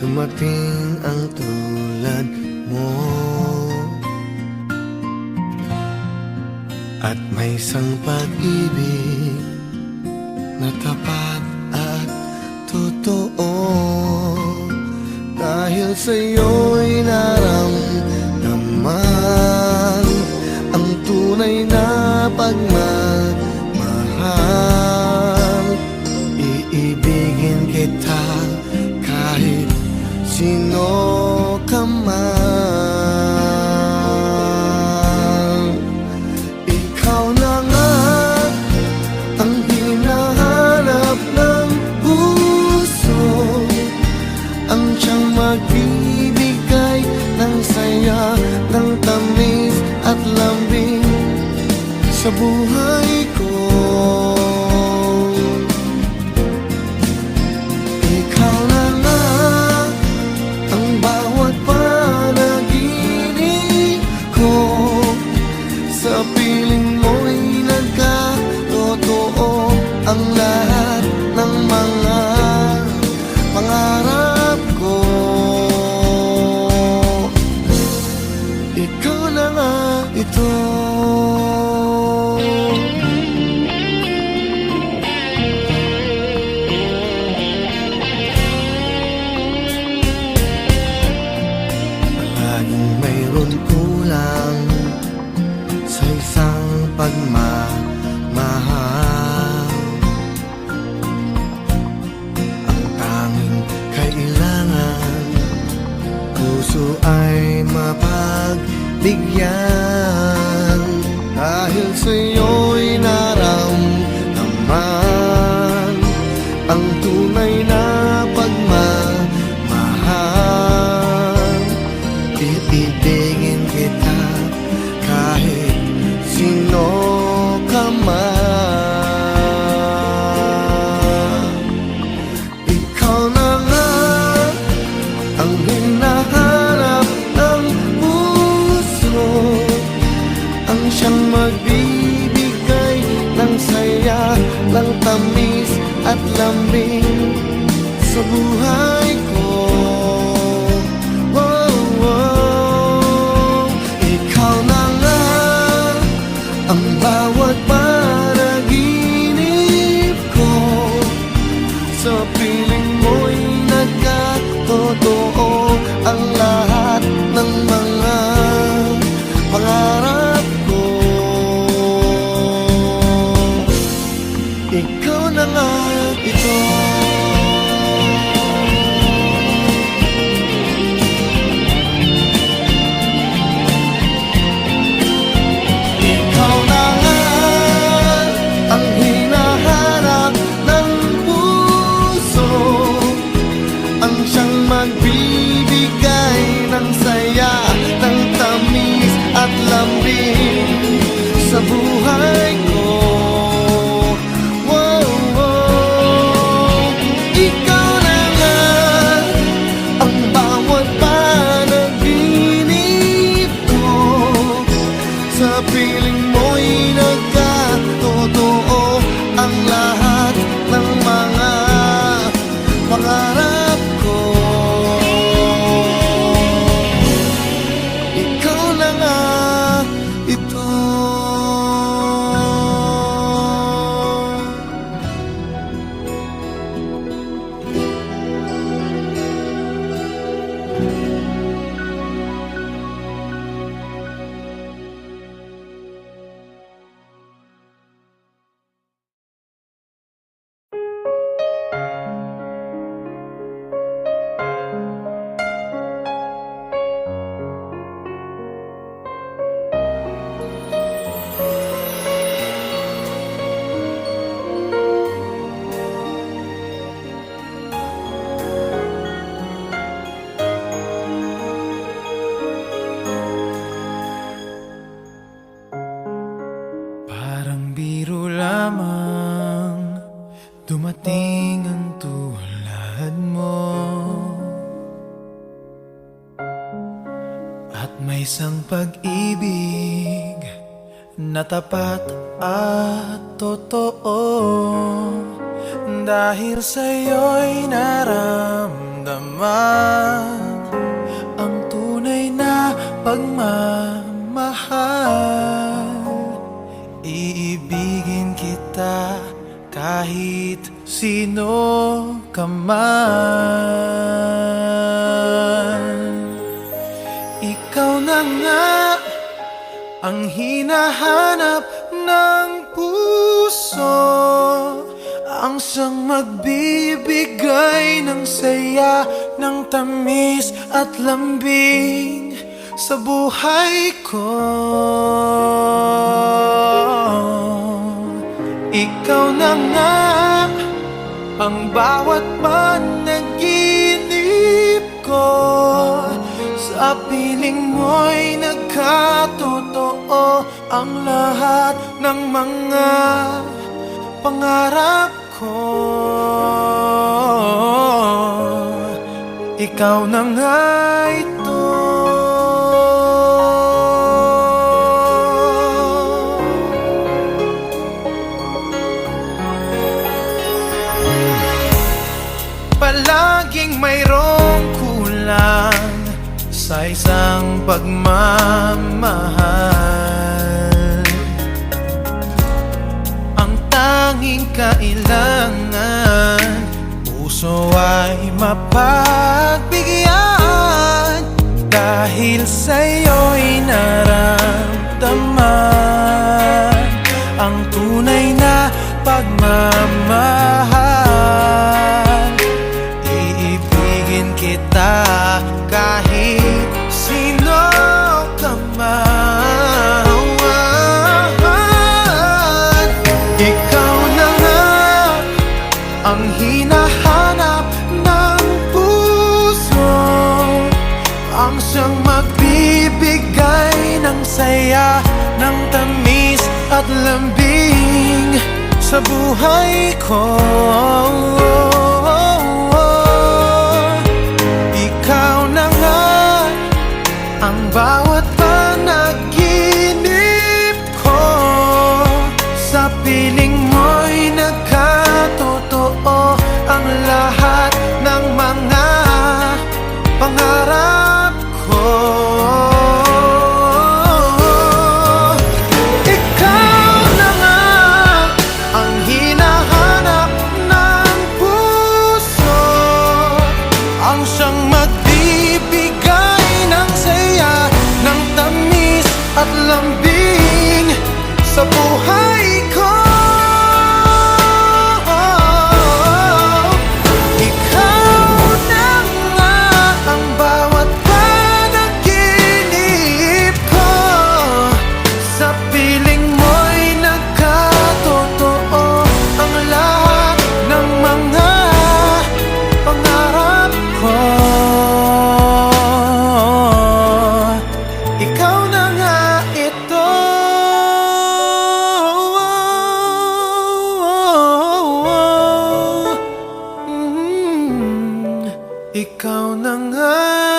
dumating ang tulad mo. At may isang pag-ibig na tapat at totoo. Dahil sa'yo'y naramdaman ang tunay na pagmamahal. Iibigin kita kahit sino ka man. Ikaw na nga ang hinahanap ng puso, ang siyang magbibigay ng saya, ng tamis at lambing sa buhay ko. Ikaw na nga ang bawat panaginip ko, sa piling mo'y nagkatotoo ang lahat ng mga pangarap ko. Ikaw na nga ito. Laging mayroon kulang sa isang pagmamahal. Ang tanging kailangan, puso ay mapagbigyan. Dahil sa'yo'y naramdaman ang tunay na pagmamahal. Iibigin kita kahit sino ka man. Ikaw na nga ang hinahanap ng puso, ang siyang magbibigay ng saya, ng tamis at lambing sa buhay ko. Ikaw na nga ang bawat panaginip ko, sa piling mo'y nagkatotoo ang lahat ng mga pangarap ko. Ikaw na nga ito. Ikaw na nga ang hinahanap ng puso, ang siyang magbibigay ng saya, ng tamis at lambing sa buhay ko. Ikaw na nga ang bawat panaginip ko, sa piling mo'y nagkatotoo ang lahat ng mga pangarap ko. Ikaw na nga ito. Parang biro lamang dumating ang tulad mo, at may isang pag-ibig na tapat at totoo. Dahil sa'yo'y naramdaman sino ka man. Ikaw na nga ang hinahanap ng puso, ang siyang magbibigay ng saya, ng tamis at lambing sa buhay ko. Ikaw na nga ang bawat panaginip ko, sa piling mo'y nagkatotoo ang lahat ng mga pangarap ko. Ikaw na nga ito. Palaging mayroong kulang sa isang pagmamahal. Ang tanging kailangan, puso ay mapagbigyan, dahil sa'yo'y naramdaman ang tunay na pagmamahal. Iibigin kita kahit sino ka man. Ikaw na nga ang hinahanap ng puso, ang siyang magbibigay ng saya, ng tamis at lambing sa buhay ko. Ikaw na nga ang bawat panaginip ko, sa piling mo'y nagkatotoo ang lahat ng mga pangarap ko. Ikaw na nga ang hinahanap ng puso, ang siyang magbibigay ng saya, ng tamis at lambing sa buhay ko. Ikaw na nga ang bawat panaginip ko, sa piling mo'y nagkatotoo ang lahat ng mga pangarap ko. Ikaw na nga ito. Ikaw na nga.